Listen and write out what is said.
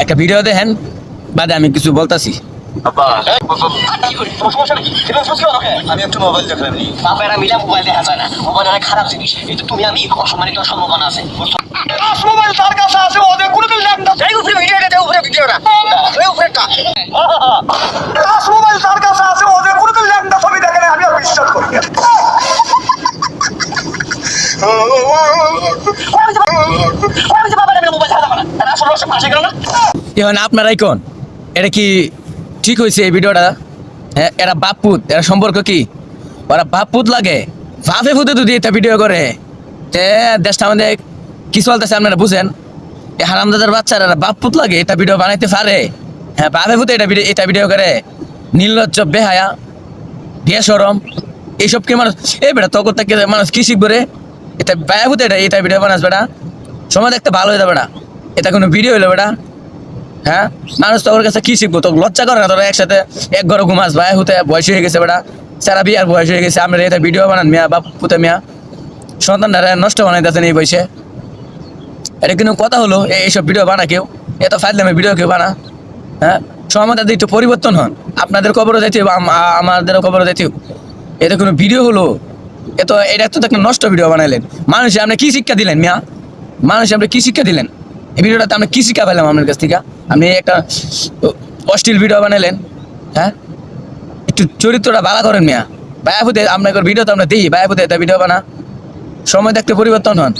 একটা ভিডিও দেখেন বাদে আমি কিছু বলতাছি। আমি একটু মোবাইল দেখলাম। বাপেরা মিলা মোবাইল দেখা যায় না, মোবাইল অনেক খারাপ জিনিস। কিন্তু তুমি আমি অসম্মানিত সম্ভাবনা আছে। মোবাইল তার কাছে আছে, ওদের কোনো দিন ল্যাপটপ যাই উপরে ভিডিওটা যাই উপরে ভিডিওটা ওই উপরেটা মোবাইল তার কাছে আছে, ওদের কোনো দিন ল্যাপটপ ছবি দেখে না, আমি আর বিশ্বাস করি না। এখন আপনারাই কোন এটা কি ঠিক হয়েছে এই ভিডিওটা? হ্যাঁ, এরা বাপুত, এরা সম্পর্ক কি? ওরা বাপুত লাগে, বাপে ফুতে যদি এটা ভিডিও করে তে দেশটা আমাদের কি চলতেছে আপনারা বুঝেন? এই হারামদাদার বাচ্চারা বাপুত লাগে, এটা ভিডিও বানাইতে পারে? হ্যাঁ, বাপে ফুতে এটা ভিডিও করে। নির্লজ্জ, বেহায়া, বেশরম, এইসব কি মানুষ? এই বেটা তখন থেকে মানুষ কি শিখবো রে? এটা বায়া ফুতে এটা ভিডিও বানাস বেটা, সময় দেখতে ভালো হয়ে যাবে না, এটা কোনো ভিডিও হইলো বেটা? হ্যাঁ, মানুষ তোর কাছে কি শিখবো? তোকে লজ্জা করে না তোরা একসাথে এক ঘরে ঘুমাস? ভাই হতে বয়স হয়ে গেছে বেটা, সারা বিয়ার বয়স হয়ে গেছে, আমরা এটা ভিডিও বানান মিয়া, বাপ পুতে মিয়া, সন্তানরা নষ্ট বানাইতেছেন এই বয়সে। এটা কিন্তু কথা হলো এইসব ভিডিও বানা কেউ? এত ফাইলামে ভিডিও কেউ বানা? হ্যাঁ, সমাজে একটু পরিবর্তন হন, আপনাদের খবরও যাইতে আমাদেরও খবরও যাইতে। এটা কোনো ভিডিও হলো? এটা তো একটা নষ্ট ভিডিও বানাইলেন। মানুষে আপনি কি শিক্ষা দিলেন মিয়া? মানুষে আপনি কি শিক্ষা দিলেন? এই ভিডিওটাতে আমরা কি শিক্ষা পেলাম আপনার কাছ থেকে? আপনি একটা অশ্লীল ভিডিও বানাইলেন। হ্যাঁ, একটু চরিত্রটা ভালো করেন মিয়া। বায়াপুতে আপনার ভিডিও তো আমরা দিই, বায়াপুতে এটা ভিডিও বানা, সময় দেখতে পরিবর্তন হন।